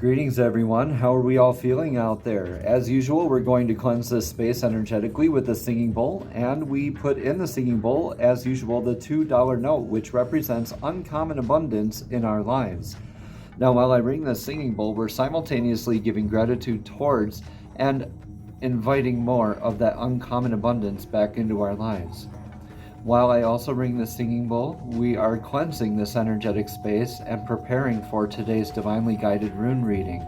Greetings everyone, how are we all feeling out there? As usual, we're going to cleanse this space energetically with the singing bowl, and we put in the singing bowl, as usual, the $2 note, which represents uncommon abundance in our lives. Now, while I ring the singing bowl, we're simultaneously giving gratitude towards and inviting more of that uncommon abundance back into our lives. While I also ring the singing bowl, we are cleansing this energetic space and preparing for today's divinely guided rune reading.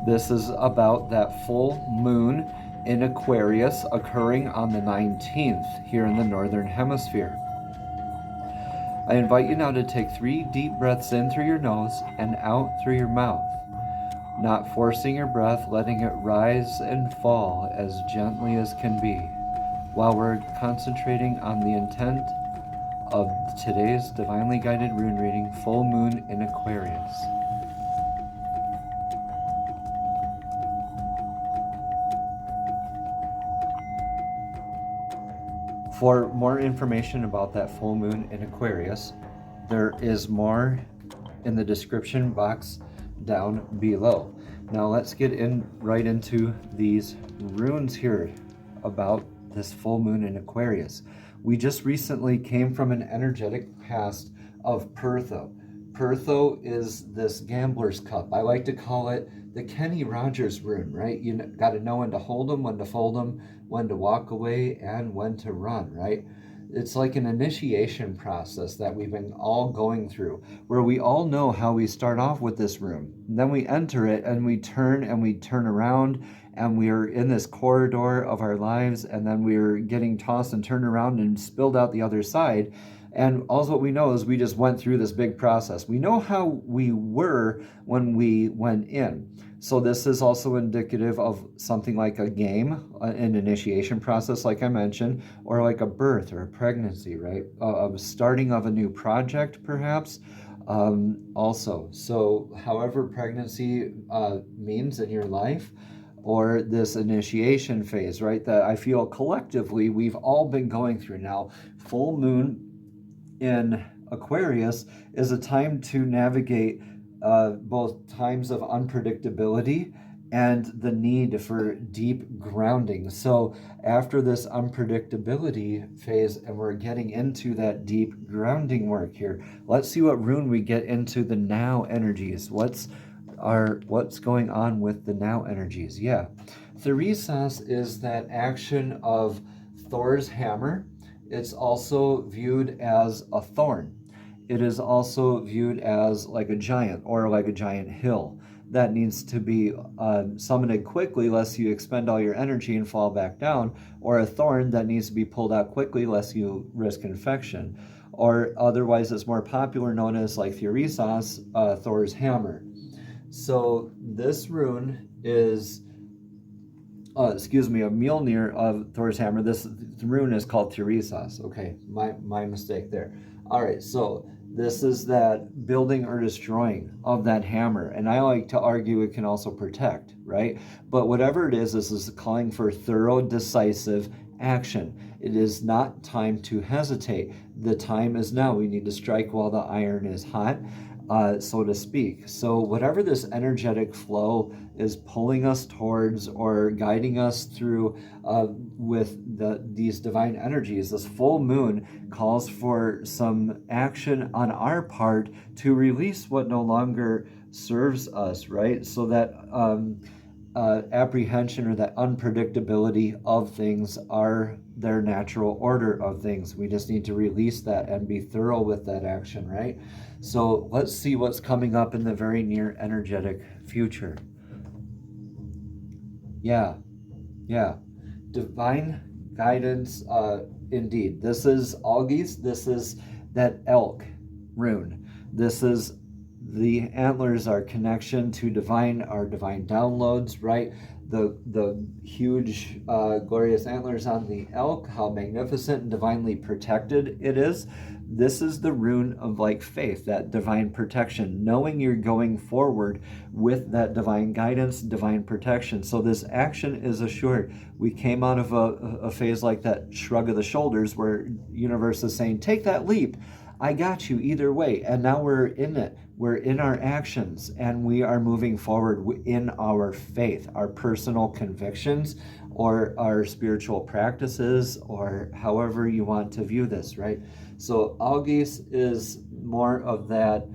This is about that full moon in Aquarius occurring on the 19th here in the Northern Hemisphere. I invite you now to take 3 deep breaths in through your nose and out through your mouth, not forcing your breath, letting it rise and fall as gently as can be, while we're concentrating on the intent of today's divinely guided rune reading, full moon in Aquarius. For more information about that full moon in Aquarius, there is more in the description box down below. Now let's get right into these runes here about this full moon in Aquarius. We just recently came from an energetic past of Pertho. Pertho is this gambler's cup. I like to call it the Kenny Rogers rune, right? You got to know when to hold them, when to fold them, when to walk away, and when to run, right? It's like an initiation process that we've been all going through, where we all know how we start off with this room. Then we enter it and we turn around, and we are in this corridor of our lives, and then we're getting tossed and turned around and spilled out the other side. And all what we know is we just went through this big process. We know how we were when we went in. So this is also indicative of something like a game, an initiation process, like I mentioned, or like a birth or a pregnancy, right? A starting of a new project, perhaps. Also, so however pregnancy means in your life, or this initiation phase, right, that I feel collectively we've all been going through. Now, full moon in Aquarius is a time to navigate both times of unpredictability and the need for deep grounding. So after this unpredictability phase, and we're getting into that deep grounding work here, let's see what rune we get into the now energies. What's going on with the now energies? Yeah, Therisas is that action of Thor's hammer. It's also viewed as a thorn. It is also viewed as like a giant, or like a giant hill that needs to be summoned quickly lest you expend all your energy and fall back down, or a thorn that needs to be pulled out quickly lest you risk infection, or otherwise it's more popular known as like Therisas, Thor's hammer. So this rune is a Mjolnir of Thor's hammer. This rune is called Therisas. Okay, my mistake there. All right, so this is that building or destroying of that hammer. And I like to argue it can also protect, right? But whatever it is, this is calling for thorough, decisive action. It is not time to hesitate. The time is now. We need to strike while the iron is hot, so to speak. So whatever this energetic flow is pulling us towards or guiding us through with these divine energies, this full moon calls for some action on our part to release what no longer serves us, right? So that apprehension or that unpredictability of things are their natural order of things. We just need to release that and be thorough with that action, right? So let's see what's coming up in the very near energetic future. Yeah. Divine guidance, indeed. This is August. This is that elk rune. This is the antlers, our connection to our divine downloads, right? The huge, glorious antlers on the elk, how magnificent and divinely protected it is. This is the rune of like faith, that divine protection, knowing you're going forward with that divine guidance, divine protection. So this action is assured. We came out of a phase like that shrug of the shoulders where universe is saying, take that leap. I got you either way. And now we're in it. We're in our actions, and we are moving forward in our faith, our personal convictions, or our spiritual practices, or however you want to view this, right? So August is more of that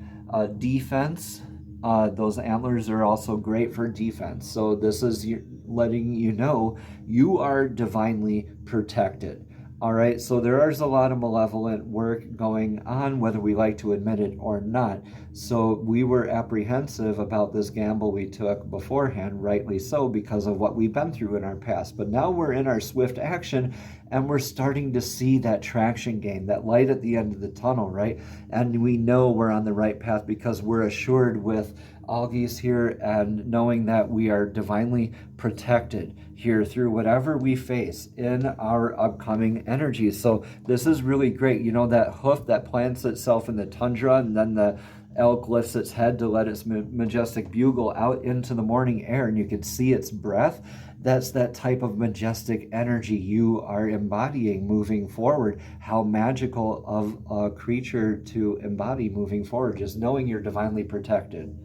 defense. Those antlers are also great for defense. So this is letting you know you are divinely protected. All right, so there is a lot of malevolent work going on, whether we like to admit it or not. So we were apprehensive about this gamble we took beforehand, rightly so, because of what we've been through in our past. But now we're in our swift action, and we're starting to see that traction gain, that light at the end of the tunnel, right? And we know we're on the right path because we're assured with Algi's here, and knowing that we are divinely protected here through whatever we face in our upcoming energies. So this is really great. You know, that hoof that plants itself in the tundra, and then the elk lifts its head to let its majestic bugle out into the morning air, and you can see its breath. That's that type of majestic energy you are embodying moving forward. How magical of a creature to embody moving forward, just knowing you're divinely protected.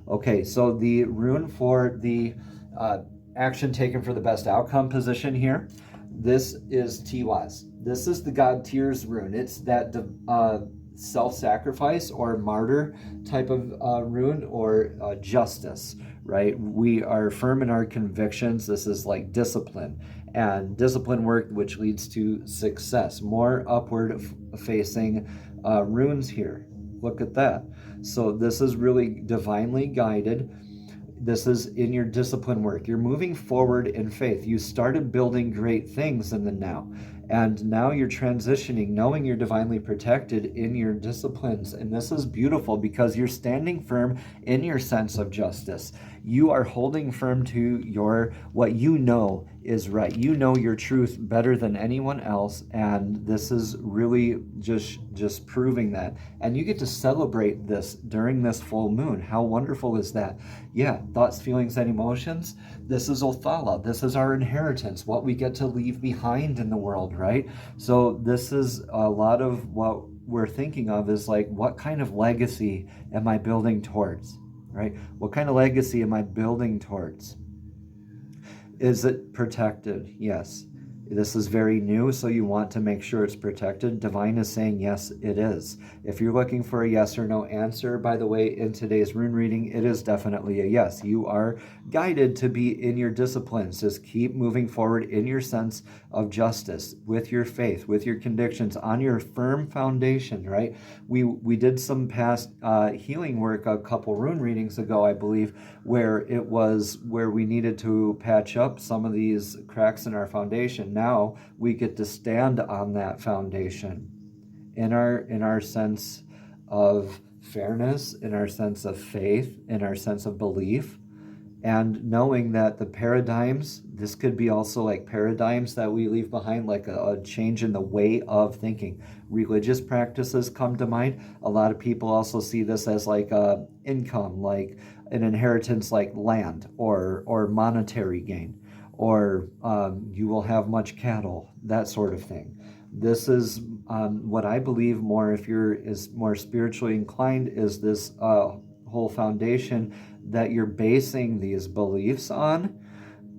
Okay, so the rune for the action taken for the best outcome position here, this is Tiwaz. This is the god Tyr's rune. It's that self-sacrifice or martyr type of rune, or justice, right? We are firm in our convictions. This is like discipline, and discipline work which leads to success. More upward facing runes here. Look at that. So this is really divinely guided. This is in your discipline work. You're moving forward in faith. You started building great things in the now. And now you're transitioning, knowing you're divinely protected in your disciplines. And this is beautiful because you're standing firm in your sense of justice. You are holding firm to what you know is right. You know your truth better than anyone else. And this is really just proving that. And you get to celebrate this during this full moon. How wonderful is that? Yeah, thoughts, feelings, and emotions. This is Othala. This is our inheritance, what we get to leave behind in the world, right? So this is a lot of what we're thinking of is like, what kind of legacy am I building towards, right? What kind of legacy am I building towards? Is it protected? Yes. This is very new, so you want to make sure it's protected. Divine is saying, yes, it is. If you're looking for a yes or no answer, by the way, in today's rune reading, it is definitely a yes. You are guided to be in your disciplines. Just keep moving forward in your sense of justice, with your faith, with your convictions, on your firm foundation, right? We did some past healing work a couple rune readings ago, I believe, where we needed to patch up some of these cracks in our foundation. Now we get to stand on that foundation in our sense of fairness, in our sense of faith, in our sense of belief, and knowing that the paradigms, this could be also like paradigms that we leave behind, like a change in the way of thinking. Religious practices come to mind. A lot of people also see this as like income, like an inheritance, like land or monetary gain, or you will have much cattle, that sort of thing. This is what I believe more, if you're more spiritually inclined, is this whole foundation that you're basing these beliefs on.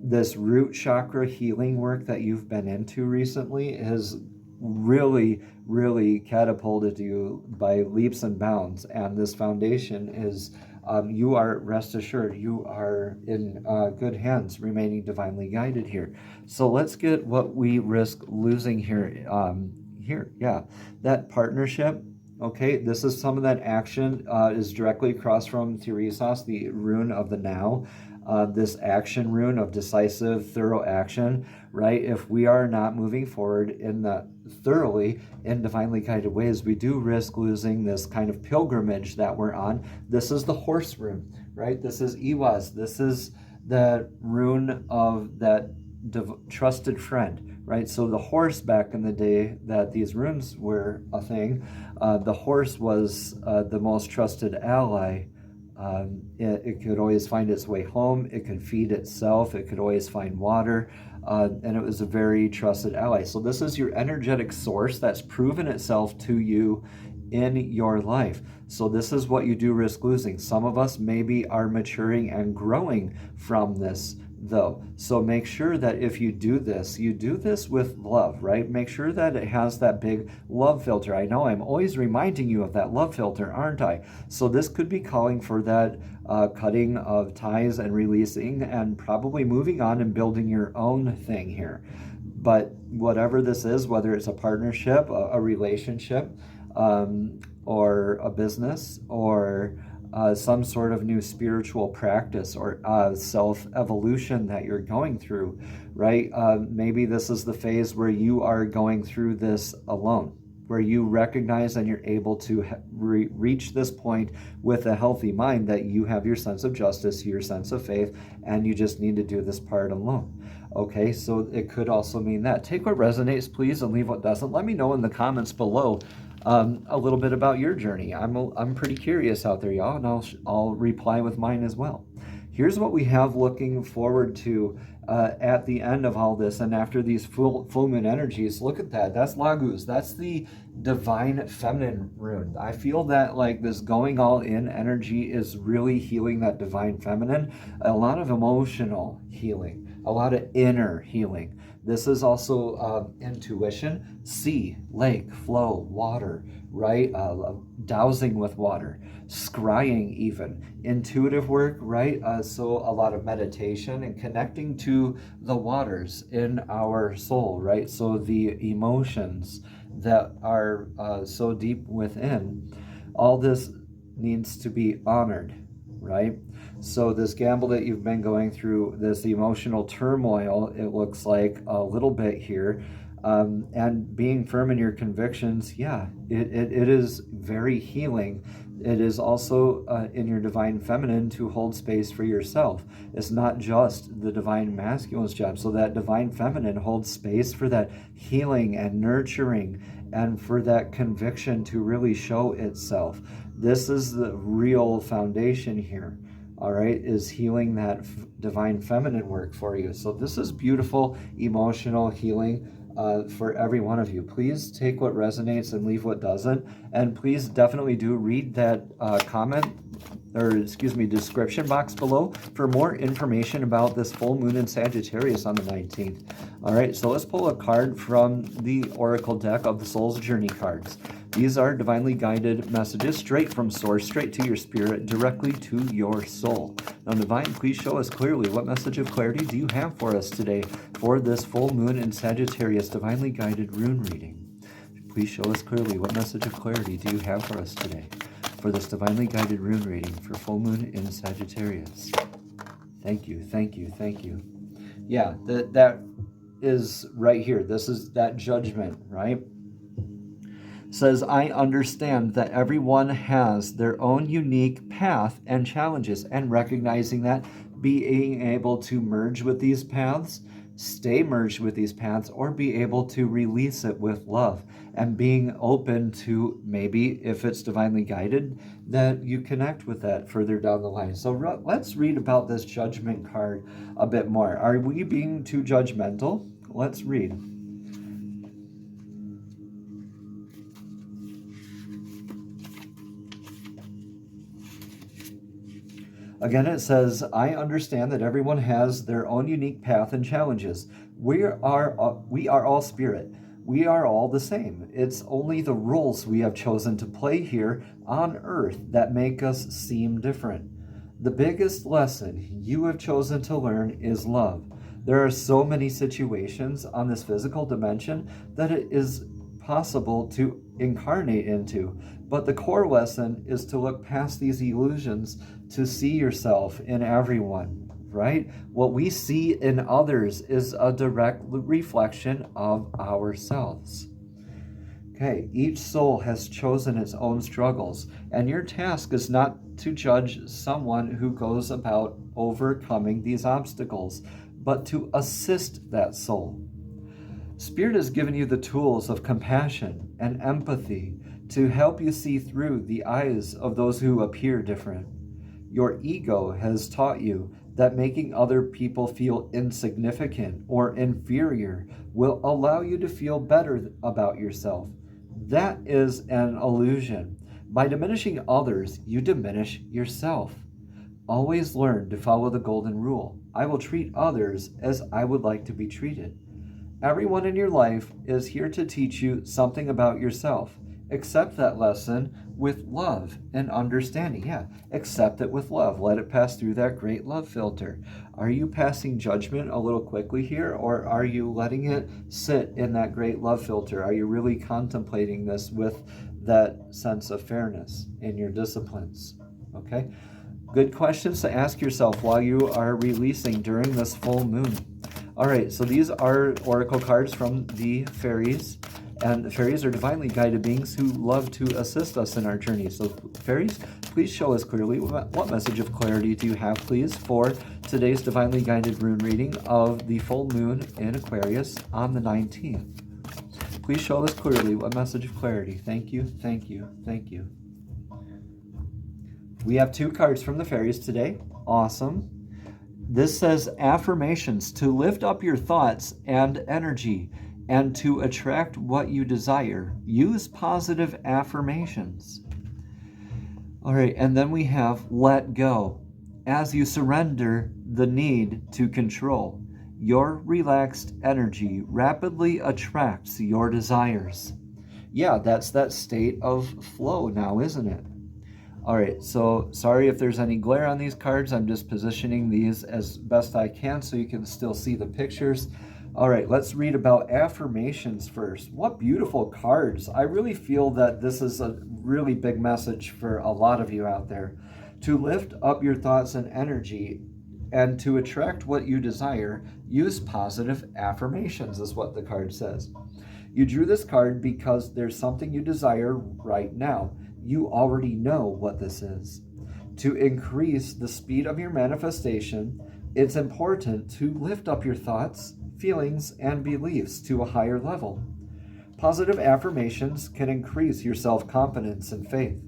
This root chakra healing work that you've been into recently has really, really catapulted you by leaps and bounds. And this foundation is, you are, rest assured, you are in good hands, remaining divinely guided here. So let's get what we risk losing here. That partnership. Okay, this is some of that action is directly across from Theresos, the rune of the now. This action rune of decisive, thorough action, right? If we are not moving forward in the thoroughly in divinely guided ways, we do risk losing this kind of pilgrimage that we're on. This is the horse rune, right? This is Iwaz. This is the rune of that trusted friend, right? So the horse, back in the day that these runes were a thing, the horse was the most trusted ally. It could always find its way home. It could feed itself. It could always find water. And it was a very trusted ally. So this is your energetic source that's proven itself to you in your life. So this is what you do risk losing. Some of us maybe are maturing and growing from this though. So make sure that if you do this with love, right? Make sure that it has that big love filter. I know I'm always reminding you of that love filter, aren't I? So this could be calling for that cutting of ties and releasing and probably moving on and building your own thing here. But whatever this is, whether it's a partnership, a relationship, or a business, or some sort of new spiritual practice or self-evolution that you're going through, right? Maybe this is the phase where you are going through this alone, where you recognize and you're able to reach this point with a healthy mind that you have your sense of justice, your sense of faith, and you just need to do this part alone. Okay, so it could also mean that. Take what resonates, please, and leave what doesn't. Let me know in the comments below a little bit about your journey. I'm pretty curious out there, y'all, and I'll reply with mine as well. Here's what we have looking forward to at the end of all this and after these full moon energies. Look at that. That's Laguz. That's the divine feminine rune. I feel that like this going all in energy is really healing that divine feminine. A lot of emotional healing, a lot of inner healing. This is also intuition, sea, lake, flow, water, right? Dowsing with water, scrying even, intuitive work, right? So a lot of meditation and connecting to the waters in our soul, right? So the emotions that are so deep within, all this needs to be honored, right? So this gamble that you've been going through, this emotional turmoil, it looks like a little bit here, and being firm in your convictions, yeah, it is very healing. It is also in your divine feminine to hold space for yourself. It's not just the divine masculine's job. So that divine feminine holds space for that healing and nurturing and for that conviction to really show itself. This is the real foundation here. All right, is healing that divine feminine work for you. So this is beautiful emotional healing for every one of you. Please take what resonates and leave what doesn't. And please definitely do read that description box below for more information about this full moon in Sagittarius on the 19th. All right, so let's pull a card from the Oracle deck of the Soul's Journey cards. These are divinely guided messages straight from source, straight to your spirit, directly to your soul. Now, Divine, please show us clearly what message of clarity do you have for us today for this full moon in Sagittarius divinely guided rune reading. Please show us clearly what message of clarity do you have for us today for this divinely guided rune reading for full moon in Sagittarius. Thank you, thank you, thank you. Yeah, that is right here. This is that judgment, right? Says, I understand that everyone has their own unique path and challenges, and recognizing that, being able to merge with these paths, stay merged with these paths, or be able to release it with love, and being open to maybe, if it's divinely guided, that you connect with that further down the line. So let's read about this judgment card a bit more. Are we being too judgmental? Let's read. Again, it says, I understand that everyone has their own unique path and challenges. We are all spirit. We are all the same. It's only the roles we have chosen to play here on Earth that make us seem different. The biggest lesson you have chosen to learn is love. There are so many situations on this physical dimension that it is possible to incarnate into, but the core lesson is to look past these illusions to see yourself in everyone, right? What we see in others is a direct reflection of ourselves. Okay, each soul has chosen its own struggles, and your task is not to judge someone who goes about overcoming these obstacles, but to assist that soul. Spirit has given you the tools of compassion and empathy to help you see through the eyes of those who appear different. Your ego has taught you that making other people feel insignificant or inferior will allow you to feel better about yourself. That is an illusion. By diminishing others, you diminish yourself. Always learn to follow the golden rule. I will treat others as I would like to be treated. Everyone in your life is here to teach you something about yourself. Accept that lesson with love and understanding. Yeah, accept it with love. Let it pass through that great love filter. Are you passing judgment a little quickly here, or are you letting it sit in that great love filter? Are you really contemplating this with that sense of fairness in your disciplines? Okay? Good questions to ask yourself while you are releasing during this full moon. All right, so these are oracle cards from the fairies. And the fairies are divinely guided beings who love to assist us in our journey. So fairies, please show us clearly what message of clarity do you have, please, for today's divinely guided rune reading of the full moon in Aquarius on the 19th. Please show us clearly what message of clarity. Thank you, thank you, thank you. We have 2 cards from the fairies today. Awesome. This says affirmations to lift up your thoughts and energy and to attract what you desire. Use positive affirmations. All right, and then we have let go. As you surrender the need to control, your relaxed energy rapidly attracts your desires. Yeah, that's that state of flow now, isn't it? All right, so sorry if there's any glare on these cards. I'm just positioning these as best I can so you can still see the pictures. All right, let's read about affirmations first. What beautiful cards. I really feel that this is a really big message for a lot of you out there. To lift up your thoughts and energy and to attract what you desire, use positive affirmations, is what the card says. You drew this card because there's something you desire right now. You already know what this is. To increase the speed of your manifestation, it's important to lift up your thoughts, feelings, and beliefs to a higher level. Positive affirmations can increase your self-confidence and faith,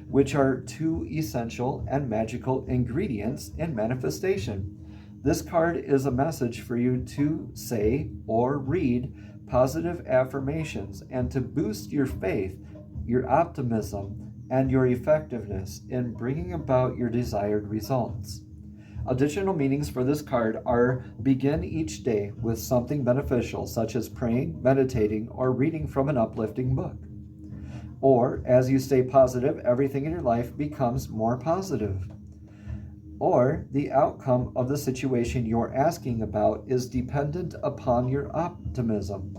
which are 2 essential and magical ingredients in manifestation. This card is a message for you to say or read positive affirmations and to boost your faith, your optimism, and your effectiveness in bringing about your desired results. Additional meanings for this card are begin each day with something beneficial, such as praying, meditating, or reading from an uplifting book. Or, as you stay positive, everything in your life becomes more positive. Or, the outcome of the situation you're asking about is dependent upon your optimism.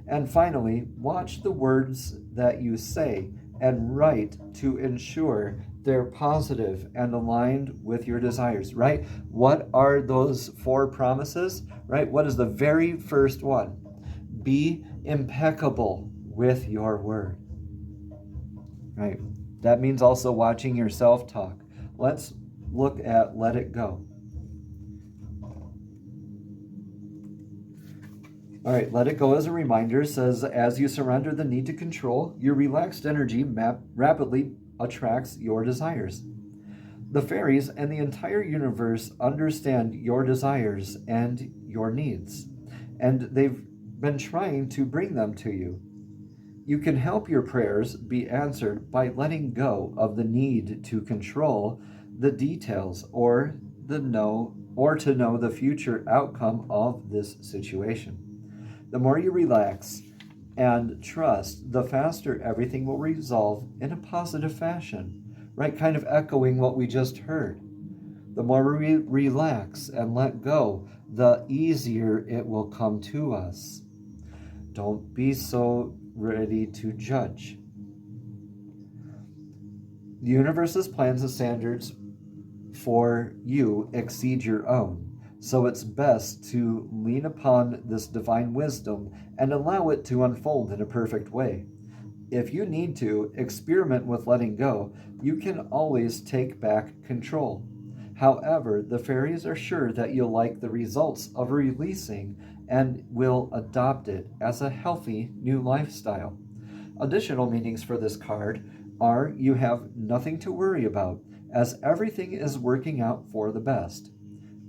And finally, watch the words that you say and write to ensure they're positive and aligned with your desires, right? What are those 4 promises, right? What is the very first one? Be impeccable with your word, right? That means also watching your self-talk. Let's look at let it go. All right, let it go as a reminder says, as you surrender the need to control, your relaxed energy rapidly attracts your desires. The fairies and the entire universe understand your desires and your needs, and they've been trying to bring them to you. You can help your prayers be answered by letting go of the need to control the details or to know the future outcome of this situation. The more you relax and trust, the faster everything will resolve in a positive fashion, right? Kind of echoing what we just heard. The more we relax and let go, the easier it will come to us. Don't be so ready to judge. The universe's plans and standards for you exceed your own. So it's best to lean upon this divine wisdom and allow it to unfold in a perfect way. If you need to experiment with letting go, you can always take back control. However, the fairies are sure that you'll like the results of releasing and will adopt it as a healthy new lifestyle. Additional meanings for this card are you have nothing to worry about, as everything is working out for the best.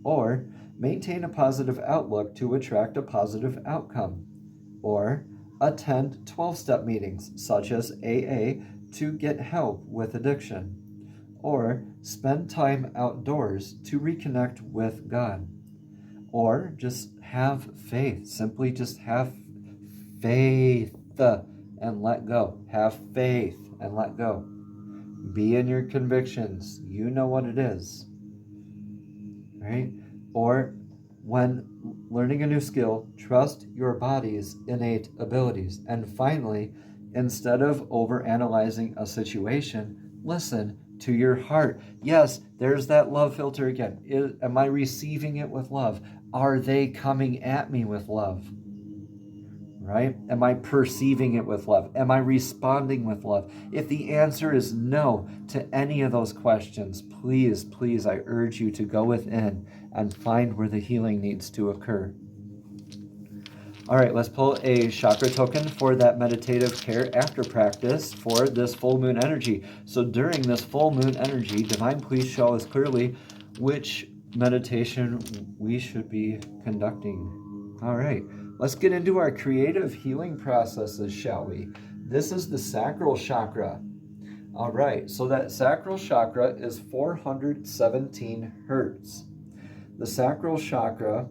Or, maintain a positive outlook to attract a positive outcome. Or, attend 12-step meetings such as AA to get help with addiction, or spend time outdoors to reconnect with God, or just have faith. Simply just have faith and let go. Have faith and let go. Be in your convictions. You know what it is, right? Or when learning a new skill, trust your body's innate abilities. And finally, instead of overanalyzing a situation, listen to your heart. Yes, there's that love filter again. Am I receiving it with love? Are they coming at me with love? Right? Am I perceiving it with love? Am I responding with love? If the answer is no to any of those questions, please, please, I urge you to go within and find where the healing needs to occur. All right, let's pull a chakra token for that meditative care after practice for this full moon energy. So during this full moon energy, Divine, please show us clearly which meditation we should be conducting. All right, let's get into our creative healing processes, shall we? This is the sacral chakra. All right, so that sacral chakra is 417 hertz. The sacral chakra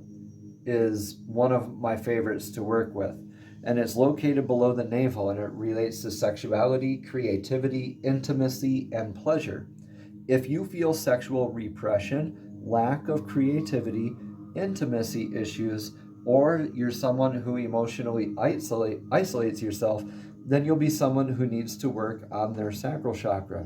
is one of my favorites to work with, and it's located below the navel, and it relates to sexuality, creativity, intimacy, and pleasure. If you feel sexual repression, lack of creativity, intimacy issues, or you're someone who emotionally isolates yourself, then you'll be someone who needs to work on their sacral chakra.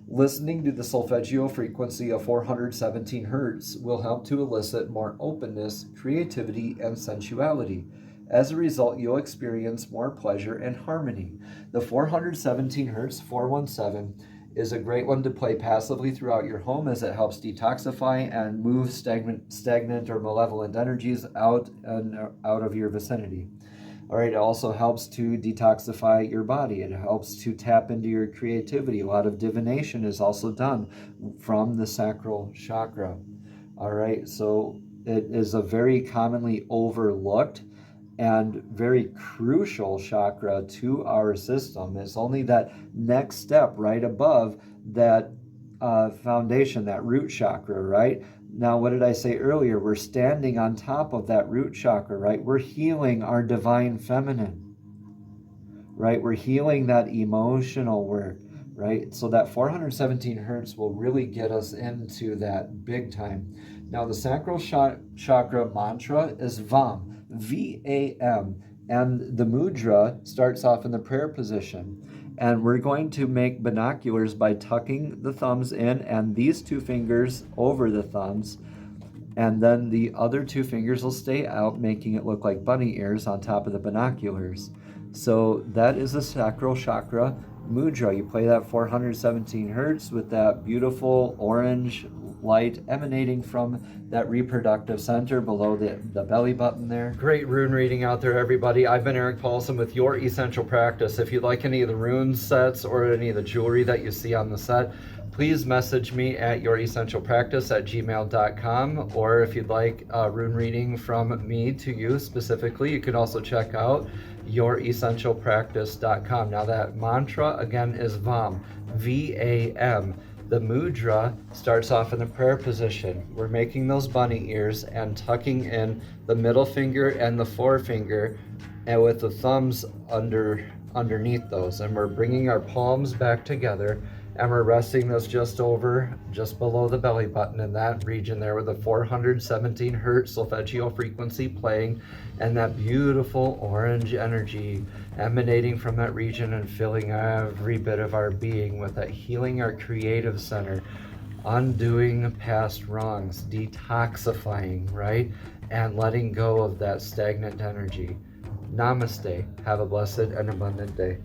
Listening to the solfeggio frequency of 417 hertz will help to elicit more openness, creativity, and sensuality. As a result, you'll experience more pleasure and harmony. The 417 hertz 417 is a great one to play passively throughout your home, as it helps detoxify and move stagnant or malevolent energies out of your vicinity. All right, it also helps to detoxify your body. It helps to tap into your creativity. A lot of divination is also done from the sacral chakra. All right, so it is a very commonly overlooked and very crucial chakra to our system. It's only that next step right above that foundation, that root chakra, right? Now, what did I say earlier? We're standing on top of that root chakra, right? We're healing our divine feminine, right? We're healing that emotional work, right? So that 417 hertz will really get us into that big time. Now, the sacral chakra mantra is VAM, V-A-M, and the mudra starts off in the prayer position. And we're going to make binoculars by tucking the thumbs in and these two fingers over the thumbs. And then the other two fingers will stay out, making it look like bunny ears on top of the binoculars. So that is the sacral chakra mudra. You play that 417 hertz with that beautiful orange light emanating from that reproductive center below the belly button there. Great rune reading out there, everybody. I've been Eric Paulson with Your Essential Practice. If you'd like any of the rune sets or any of the jewelry that you see on the set, please message me at youressentialpractice@gmail.com, or if you'd like a rune reading from me to you specifically, you can also check out youressentialpractice.com. Now that mantra again is VAM, V-A-M. The mudra starts off in the prayer position. We're making those bunny ears and tucking in the middle finger and the forefinger, and with the thumbs underneath those. And we're bringing our palms back together, and we're resting those just below the belly button in that region there, with the 417 hertz solfeggio frequency playing, and that beautiful orange energy emanating from that region and filling every bit of our being with that, healing our creative center, undoing past wrongs, detoxifying, right? And letting go of that stagnant energy. Namaste. Have a blessed and abundant day.